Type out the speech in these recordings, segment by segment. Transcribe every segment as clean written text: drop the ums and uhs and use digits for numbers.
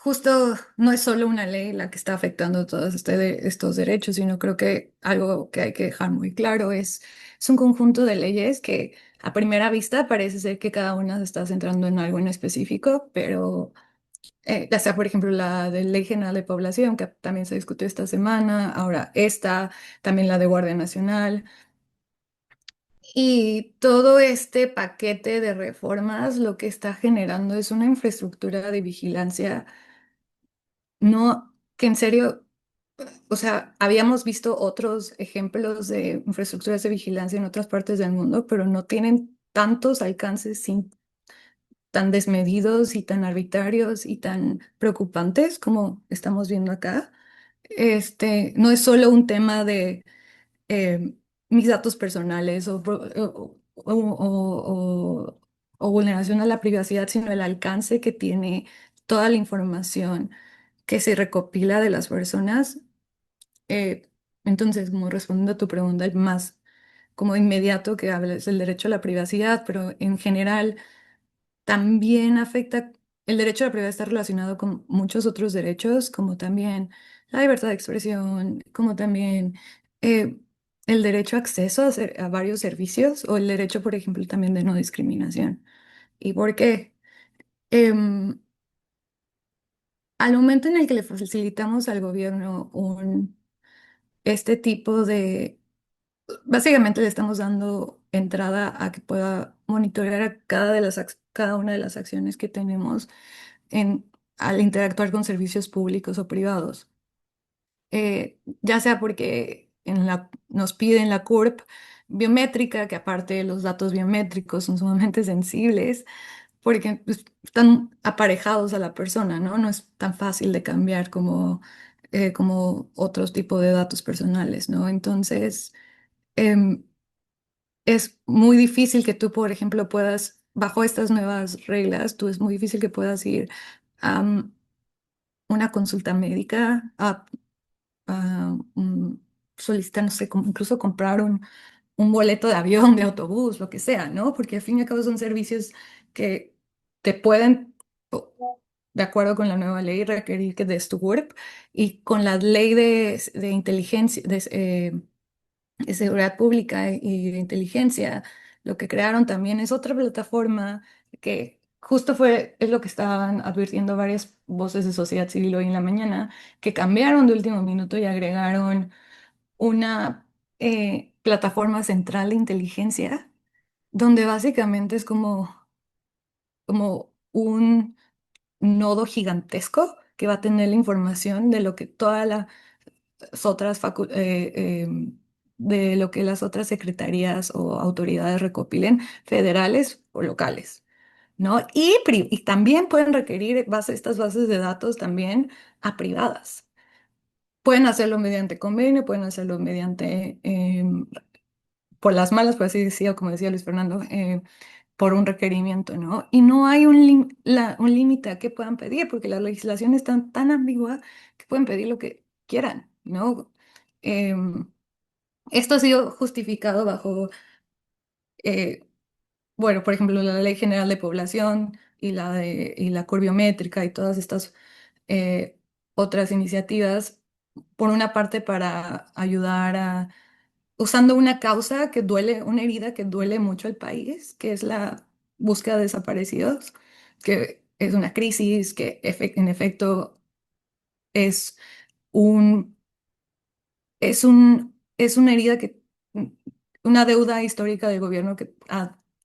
justo no es solo una ley la que está afectando todos estos derechos, sino creo que algo que hay que dejar muy claro es un conjunto de leyes que a primera vista parece ser que cada una se está centrando en algo en específico, pero ya sea, por ejemplo, la de Ley General de Población, que también se discutió esta semana, ahora esta, también la de Guardia Nacional. Y todo este paquete de reformas lo que está generando es una infraestructura de vigilancia, no, que en serio, o sea, habíamos visto otros ejemplos de infraestructuras de vigilancia en otras partes del mundo, pero no tienen tantos alcances tan desmedidos y tan arbitrarios y tan preocupantes como estamos viendo acá. No es solo un tema de eh, mis datos personales o vulneración a la privacidad, sino el alcance que tiene toda la información que se recopila de las personas. Eh, entonces, como respondiendo a tu pregunta, el más como inmediato que habla es el derecho a la privacidad, pero en general también afecta, el derecho a la privacidad está relacionado con muchos otros derechos, como también la libertad de expresión, como también eh, el derecho a acceso a varios servicios o el derecho, por ejemplo, también de no discriminación. ¿Y por qué? Em, Al momento en el que le facilitamos al gobierno este tipo de, básicamente le estamos dando entrada a que pueda monitorear a cada una de las acciones que tenemos en, al interactuar con servicios públicos o privados. Ya sea porque nos piden la CURP biométrica, que aparte de los datos biométricos son sumamente sensibles, porque pues, están aparejados a la persona, ¿no? No es tan fácil de cambiar como otros tipos de datos personales, ¿no? Entonces, em, es muy difícil que tú, por ejemplo, puedas, bajo estas nuevas reglas, tú es muy difícil que puedas ir a una consulta médica, solicitar, no sé, incluso comprar un boleto de avión, de autobús, lo que sea, ¿no? Porque al fin y al cabo son servicios que te pueden, de acuerdo con la nueva ley, requerir que des tu CURP y con la ley de inteligencia, de seguridad pública y de inteligencia, lo que crearon también es otra plataforma que justo es lo que estaban advirtiendo varias voces de sociedad civil hoy en la mañana, que cambiaron de último minuto y agregaron una plataforma central de inteligencia, donde básicamente es como un nodo gigantesco que va a tener la información de lo que todas las otras de lo que las otras secretarías o autoridades recopilen, federales o locales, ¿no? Y también pueden requerir estas bases de datos también a privadas. Pueden hacerlo mediante convenio, pueden hacerlo mediante por las malas, por así decirlo, como decía Luis Fernando, por un requerimiento, ¿no? Y no hay un límite a qué puedan pedir, porque la legislación es tan ambigua que pueden pedir lo que quieran, ¿no? Em, Esto ha sido justificado bajo, eh, bueno, por ejemplo, la Ley General de Población y la curbiométrica y todas estas eh, otras iniciativas, por una parte para ayudar usando una causa que duele, una herida que duele mucho al país, que es la búsqueda de desaparecidos, que es una crisis que en efecto es un, es una herida una deuda histórica del gobierno que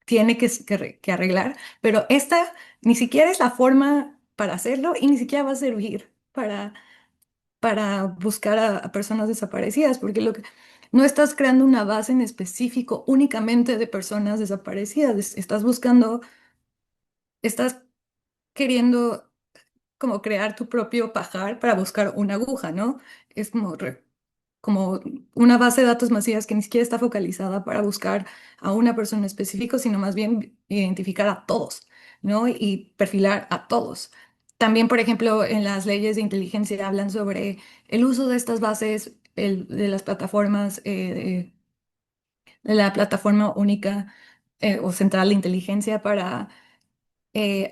tiene que arreglar, pero esta ni siquiera es la forma para hacerlo y ni siquiera va a servir para buscar a personas desaparecidas, porque no estás creando una base en específico únicamente de personas desaparecidas, estás queriendo como crear tu propio pajar para buscar una aguja, ¿no? Es como una base de datos masivas que ni siquiera está focalizada para buscar a una persona específica, sino más bien identificar a todos, ¿no? Y perfilar a todos. También, por ejemplo, en las leyes de inteligencia hablan sobre el uso de estas bases, de las plataformas, de la plataforma única o central de inteligencia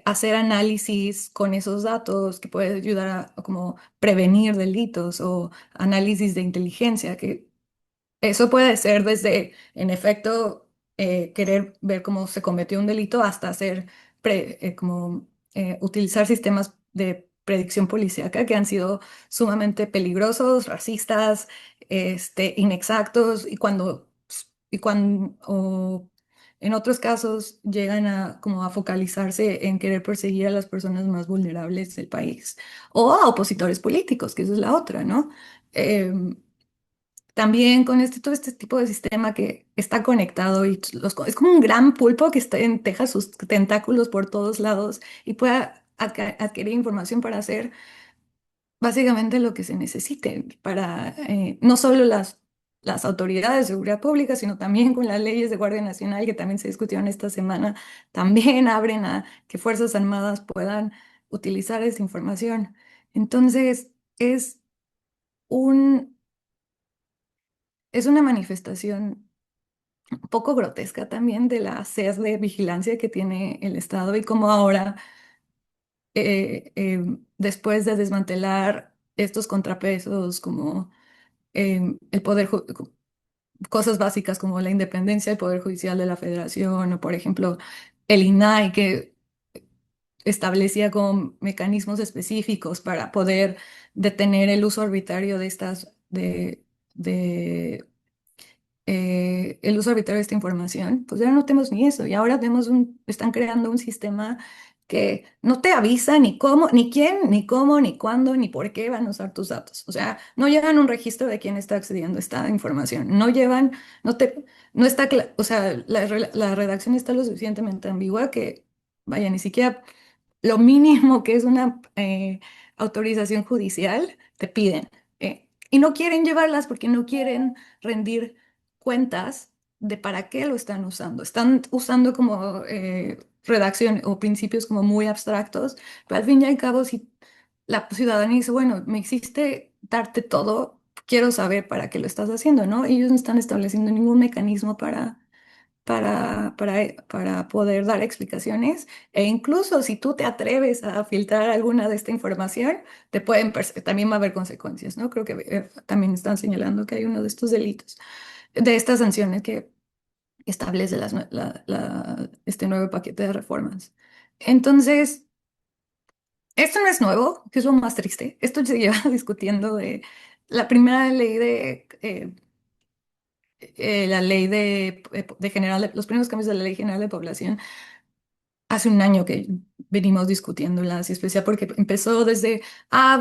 hacer análisis con esos datos que puede ayudar a como prevenir delitos o análisis de inteligencia, que eso puede ser desde, en efecto, querer ver cómo se cometió un delito hasta hacer, como, utilizar sistemas de predicción policíaca que han sido sumamente peligrosos, racistas, inexactos y cuando o en otros casos llegan a como a focalizarse en querer perseguir a las personas más vulnerables del país o a opositores políticos, que esa es la otra, ¿no? Em, También con todo este tipo de sistema que está conectado y es como un gran pulpo que teja sus tentáculos por todos lados y puede adquirir información para hacer básicamente lo que se necesite para no solo las autoridades de seguridad pública, sino también con las leyes de Guardia Nacional que también se discutieron esta semana, también abren a que Fuerzas Armadas puedan utilizar esa información. Entonces, es un, es una manifestación un poco grotesca también de la sed de vigilancia que tiene el Estado y cómo ahora, después de desmantelar estos contrapesos como el cosas básicas como la independencia del Poder Judicial de la Federación o, por ejemplo, el INAI que establecía como mecanismos específicos para poder detener el uso arbitrario de el uso arbitrario de esta información, pues ya no tenemos ni eso. Y ahora están creando un sistema que no te avisa ni cómo, ni quién, ni cómo, ni cuándo, ni por qué van a usar tus datos. O sea, no llevan un registro de quién está accediendo a esta información. No llevan, no te, no está, o sea, la redacción está lo suficientemente ambigua que, vaya, ni siquiera lo mínimo que es una autorización judicial, te piden. Y no quieren llevarlas porque no quieren rendir cuentas de para qué lo están usando. Están usando como redacción o principios como muy abstractos, pero al fin y al cabo, si la ciudadanía dice, bueno, me hiciste darte todo, quiero saber para qué lo estás haciendo, ¿no? Ellos no están estableciendo ningún mecanismo para poder dar explicaciones. E incluso si tú te atreves a filtrar alguna de esta información, también va a haber consecuencias, ¿no? Creo que también están señalando que hay uno de estos delitos, de estas sanciones que establece este nuevo paquete de reformas. Entonces, esto no es nuevo, que es lo más triste. Esto se lleva discutiendo de la primera ley la ley los primeros cambios de la Ley General de Población hace un año que venimos discutiéndolas, y especial porque empezó desde,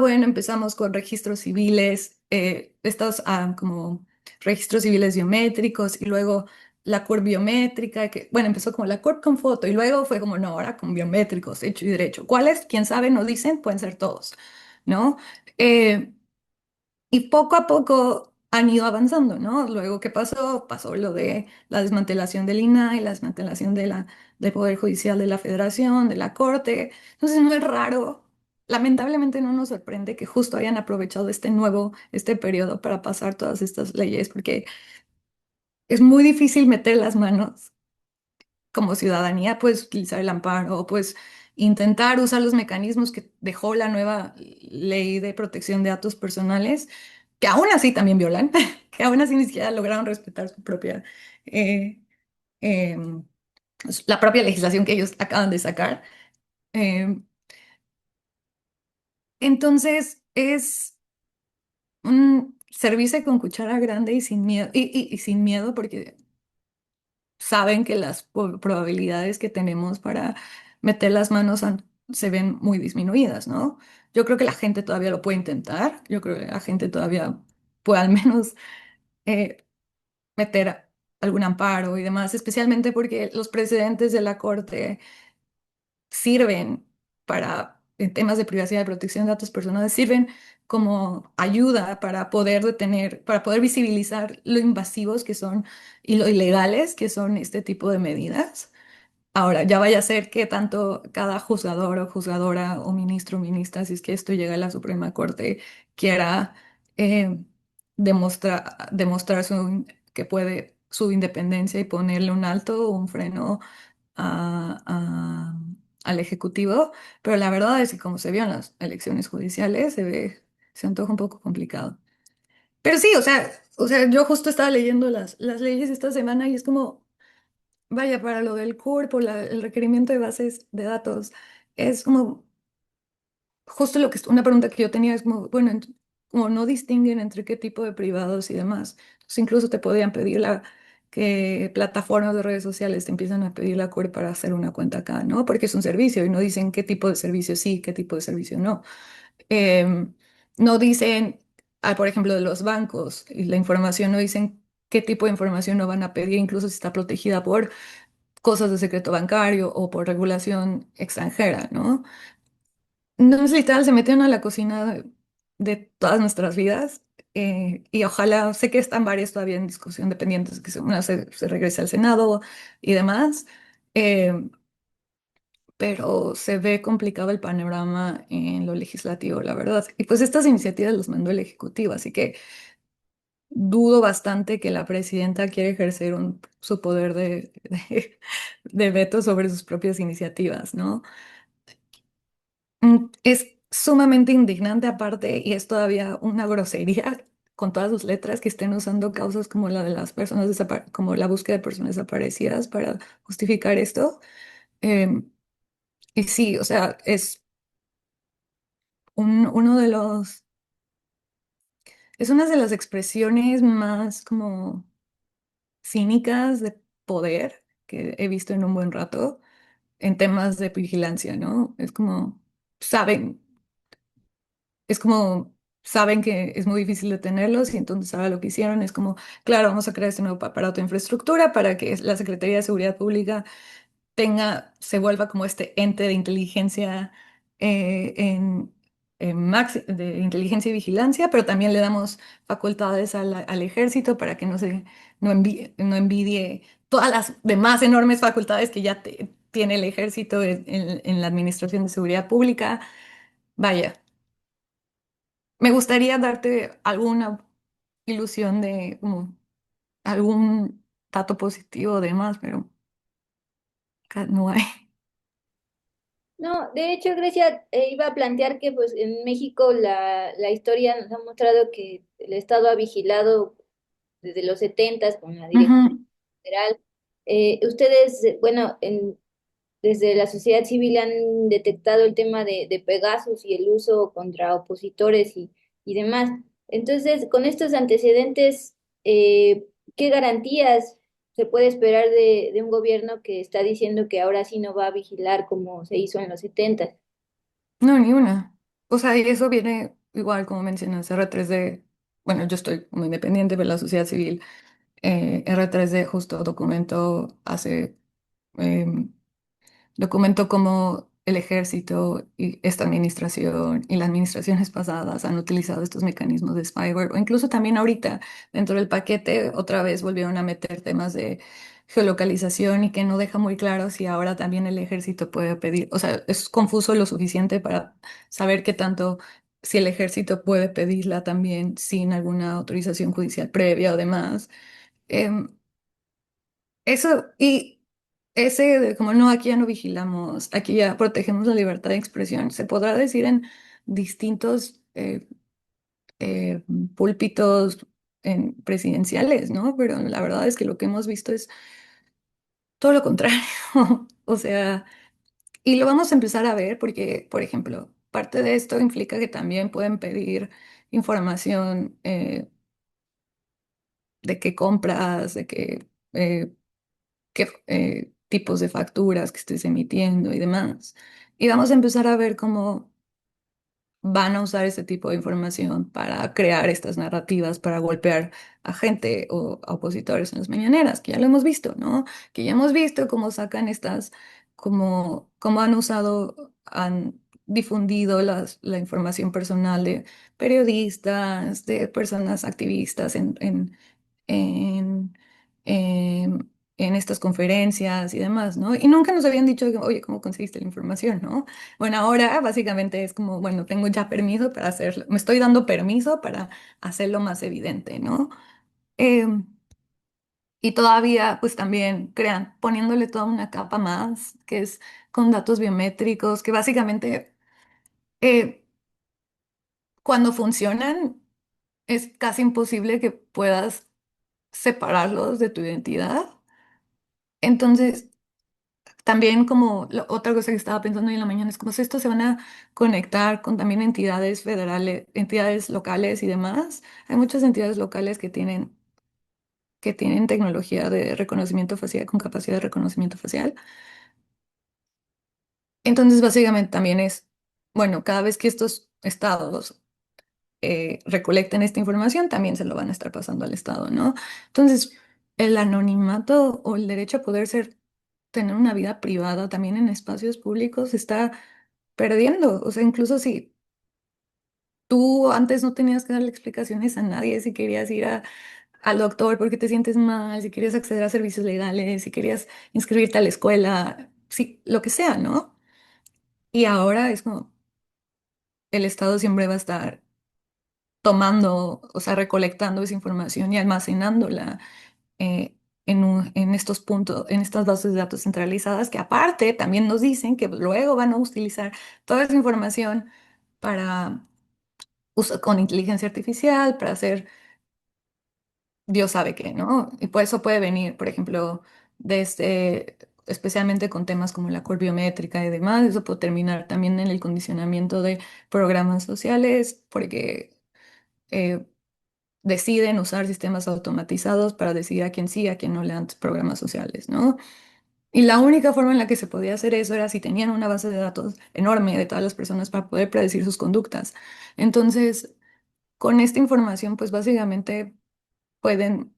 bueno, empezamos con registros civiles, estos como registros civiles biométricos, y luego la CURP biométrica, que, bueno, empezó como la CURP con foto, y luego fue como, no, ahora con biométricos, hecho y derecho. ¿Cuáles? ¿Quién sabe? No dicen, pueden ser todos, ¿no? Eh, y poco a poco han ido avanzando, ¿no? Luego, ¿qué pasó? Pasó lo de la desmantelación del INAI, la desmantelación del Poder Judicial de la Federación, de la Corte. Entonces, no es raro. Lamentablemente no nos sorprende que justo hayan aprovechado este periodo para pasar todas estas leyes, porque es muy difícil meter las manos como ciudadanía, puedes utilizar el amparo o puedes intentar usar los mecanismos que dejó la nueva ley de protección de datos personales, que aún así también violan, que aún así ni siquiera lograron respetar eh, em, la propia legislación que ellos acaban de sacar. Em, entonces es un servirse con cuchara grande y sin miedo, y sin miedo porque saben que las probabilidades que tenemos para meter las manos se ven muy disminuidas, ¿no? Yo creo que la gente todavía lo puede intentar, yo creo que la gente todavía puede al menos eh, meter algún amparo y demás, especialmente porque los precedentes de la Corte sirven en temas de privacidad y protección de datos personales, sirven como ayuda para poder para poder visibilizar lo invasivos que son y lo ilegales que son este tipo de medidas. Ahora, ya vaya a ser que tanto cada juzgador o juzgadora o ministro o ministra, si es que esto llega a la Suprema Corte, quiera eh, demostrar que puede su independencia y ponerle un alto o un freno a, al Ejecutivo, pero la verdad es que como se vio en las elecciones judiciales, se antoja un poco complicado. Pero sí, o sea, yo justo estaba leyendo las leyes esta semana y es como, vaya, para lo del CURP, el requerimiento de bases de datos, es como justo una pregunta que yo tenía es como, bueno, como no distinguen entre qué tipo de privados y demás. Entonces, incluso te podían pedir que plataformas de redes sociales te empiezan a pedir la CURP para hacer una cuenta acá, ¿no? Porque es un servicio y no dicen qué tipo de servicio sí, qué tipo de servicio no. Em, no dicen, por ejemplo, de los bancos y la información, no dicen qué tipo de información no van a pedir, incluso si está protegida por cosas de secreto bancario o por regulación extranjera, ¿no? Entonces, literal, se metieron a la cocina de todas nuestras vidas y ojalá, sé que están varias todavía en discusión dependientes, que una se regrese al Senado y demás, eh, pero se ve complicado el panorama en lo legislativo, la verdad. Y pues estas iniciativas las mandó el Ejecutivo, así que dudo bastante que la presidenta quiera ejercer su poder de veto sobre sus propias iniciativas, ¿no? Es sumamente indignante aparte y es todavía una grosería con todas sus letras que estén usando causas como la de las personas como la búsqueda de personas desaparecidas para justificar esto. Em, y sí, o sea, es uno de es una de las expresiones más como cínicas de poder que he visto en un buen rato en temas de vigilancia, ¿no? Saben. Es como, saben que es muy difícil detenerlos y entonces ahora lo que hicieron es como, claro, vamos a crear este nuevo aparato de infraestructura para que la Secretaría de Seguridad Pública se vuelva como este ente de inteligencia de inteligencia y vigilancia, pero también le damos facultades al ejército para que no envidie todas las demás enormes facultades que ya tiene el ejército en la Administración de Seguridad Pública. Vaya. Me gustaría darte alguna ilusión de como, algún dato positivo de más, pero acá no hay. No, de hecho, Grecia, iba a plantear que pues en México la historia nos ha mostrado que el Estado ha vigilado desde los setentas con la Dirección Ujú. Federal. Ustedes, bueno, desde la sociedad civil han detectado el tema de Pegasus y el uso contra opositores y demás. Entonces, con estos antecedentes, ¿qué garantías se puede esperar de un gobierno que está diciendo que ahora sí no va a vigilar como se hizo en los 70? No, ni una. O sea, y eso viene igual como mencionas, R3D. Bueno, yo estoy como independiente de la sociedad civil. R3D justo em, documentó cómo el ejército y esta administración y las administraciones pasadas han utilizado estos mecanismos de spyware, o incluso también ahorita dentro del paquete otra vez volvieron a meter temas de geolocalización y que no deja muy claro si ahora también el ejército puede pedir, o sea, es confuso lo suficiente para saber qué tanto, si el ejército puede pedirla también sin alguna autorización judicial previa o demás. Em, Eso, y ese de como no, aquí ya no vigilamos, aquí ya protegemos la libertad de expresión, se podrá decir en distintos eh, púlpitos presidenciales, ¿no? Pero la verdad es que lo que hemos visto es todo lo contrario. O sea, y lo vamos a empezar a ver porque, por ejemplo, parte de esto implica que también pueden pedir información de qué compras, eh, qué tipos de facturas que estés emitiendo y demás. Y vamos a empezar a ver cómo van a usar ese tipo de información para crear estas narrativas, para golpear a gente o a opositores en las mañaneras, que ya lo hemos visto, ¿no? Que ya hemos visto cómo sacan cómo han usado, han difundido la información personal de periodistas, de personas activistas en, en, en estas conferencias y demás, ¿no? Y nunca nos habían dicho, oye, ¿cómo conseguiste la información, no? Bueno, ahora básicamente es como, bueno, tengo ya permiso para hacerlo, me estoy dando permiso para hacerlo más evidente, ¿no? Em, Y todavía, pues también crean, poniéndole toda una capa más, que es con datos biométricos, que básicamente eh, cuando funcionan es casi imposible que puedas separarlos de tu identidad. Entonces, también como otra cosa que estaba pensando hoy en la mañana es como si estos se van a conectar con también entidades federales, entidades locales y demás. Hay muchas entidades locales que tienen tecnología de reconocimiento facial con capacidad de reconocimiento facial. Entonces, básicamente también es, bueno, cada vez que estos estados recolecten esta información, también se lo van a estar pasando al estado, ¿no? Entonces, el anonimato o el derecho a poder ser, tener una vida privada también en espacios públicos se está perdiendo. O sea, incluso si tú antes no tenías que darle explicaciones a nadie, si querías ir al doctor porque te sientes mal, si querías acceder a servicios legales, si querías inscribirte a la escuela, sí, lo que sea, ¿no? Y ahora es como el Estado siempre va a estar tomando, o sea, recolectando esa información y almacenándola en estos puntos, en estas bases de datos centralizadas, que aparte también nos dicen que luego van a utilizar toda esa información para con inteligencia artificial, para hacer Dios sabe qué, ¿no? Y por eso puede venir, por ejemplo, desde, especialmente con temas como la biométrica y demás, eso puede terminar también en el condicionamiento de programas sociales, porque eh, deciden usar sistemas automatizados para decidir a quién sí, a quién no le dan programas sociales, ¿no? Y la única forma en la que se podía hacer eso era si tenían una base de datos enorme de todas las personas para poder predecir sus conductas. Entonces, con esta información, pues básicamente pueden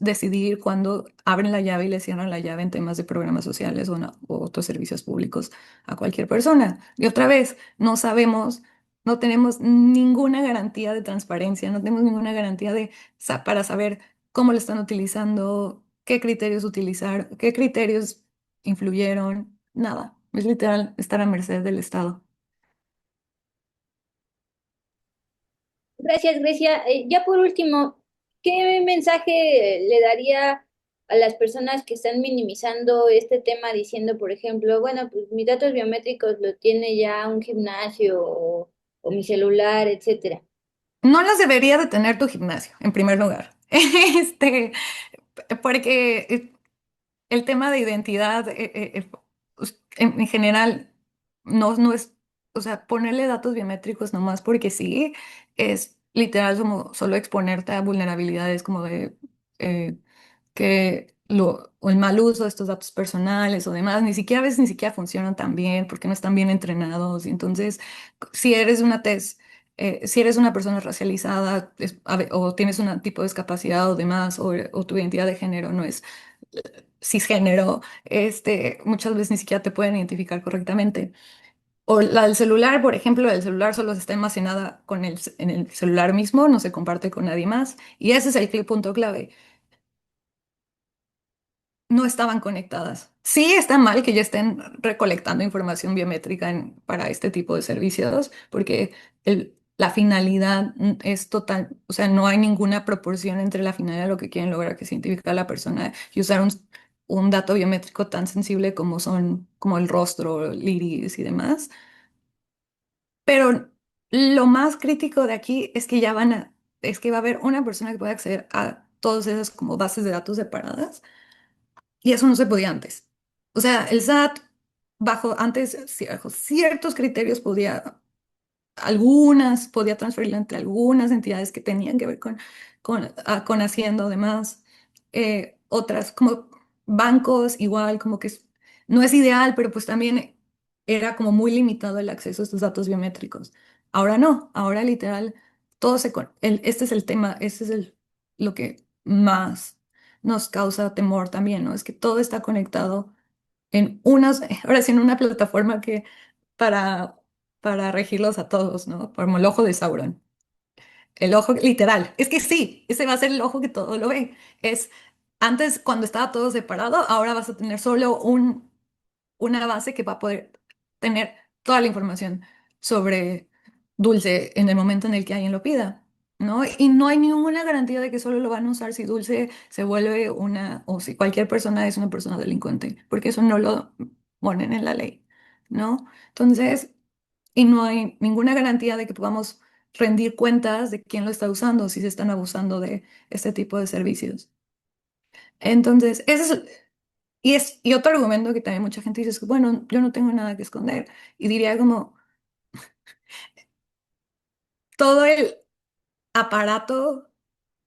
decidir cuándo abren la llave y le cierran la llave en temas de programas sociales o, o otros servicios públicos a cualquier persona. Y otra vez, no sabemos, no tenemos ninguna garantía de transparencia, no tenemos ninguna garantía de para saber cómo lo están utilizando, qué criterios utilizar, qué criterios influyeron, nada. Es literal estar a merced del Estado. Gracias, Grecia. Ya por último, ¿qué mensaje le daría a las personas que están minimizando este tema diciendo, por ejemplo, bueno, pues mis datos biométricos lo tiene ya un gimnasio o mi celular, etcétera? No las debería de tener tu gimnasio, en primer lugar. Porque el tema de identidad pues, en general no es, o sea, ponerle datos biométricos nomás porque sí, es literal como solo exponerte a vulnerabilidades como de eh, o el mal uso de estos datos personales o demás, ni siquiera a veces ni siquiera funcionan tan bien porque no están bien entrenados. Y entonces, si eres una si eres una persona racializada o tienes un tipo de discapacidad o demás, o tu identidad de género no es cisgénero, muchas veces ni siquiera te pueden identificar correctamente. O la del celular, por ejemplo, el celular solo está almacenada en el celular mismo, no se comparte con nadie más. Y ese es el punto clave. No estaban conectadas. Sí está mal que ya estén recolectando información biométrica para este tipo de servicios, porque la finalidad es total, o sea, no hay ninguna proporción entre la finalidad de lo que quieren lograr, que es identificar a la persona y usar un dato biométrico tan sensible como son, como el rostro, el iris y demás. Pero lo más crítico de aquí es que es que va a haber una persona que puede acceder a todas esas como bases de datos separadas y eso no se podía antes. O sea, el SAT, bajo ciertos criterios, podía transferirla entre algunas entidades que tenían que ver con Hacienda o demás. Otras, como bancos, igual, como que no es ideal, pero pues también era como muy limitado el acceso a estos datos biométricos. Ahora no, ahora literal, este es el tema, lo que más nos causa temor también, ¿no? Es que todo está conectado ahora sí, en una plataforma que para, para regirlos a todos, ¿no? Como el ojo de Sauron. El ojo literal. Es que sí, ese va a ser el ojo que todo lo ve. Es antes, cuando estaba todo separado, ahora vas a tener solo una base que va a poder tener toda la información sobre Dulce en el momento en el que alguien lo pida. ¿no? Y no hay ninguna garantía de que solo lo van a usar si Dulce se vuelve una, o si cualquier persona es una persona delincuente, porque eso no lo ponen en la ley, ¿no? Entonces, y no hay ninguna garantía de que podamos rendir cuentas de quién lo está usando, si se están abusando de este tipo de servicios. Entonces, ese y otro argumento que también mucha gente dice es que, bueno, yo no tengo nada que esconder. Y diría como, todo el aparato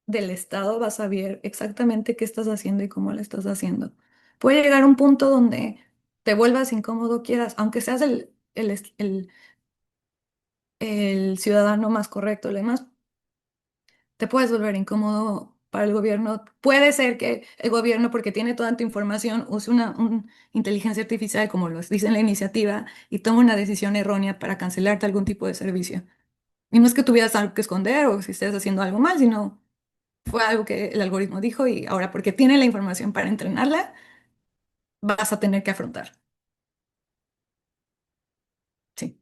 del Estado va a saber exactamente qué estás haciendo y cómo lo estás haciendo. Puede llegar un punto donde te vuelvas incómodo, quieras, aunque seas el ciudadano más correcto, lo demás, te puedes volver incómodo para el gobierno. Puede ser que el gobierno, porque tiene toda tu información, use una inteligencia artificial, como lo dice en la iniciativa, y tome una decisión errónea para cancelarte algún tipo de servicio. Y no es que tuvieras algo que esconder o si estés haciendo algo mal, sino fue algo que el algoritmo dijo y ahora porque tiene la información para entrenarla, vas a tener que afrontar. Sí.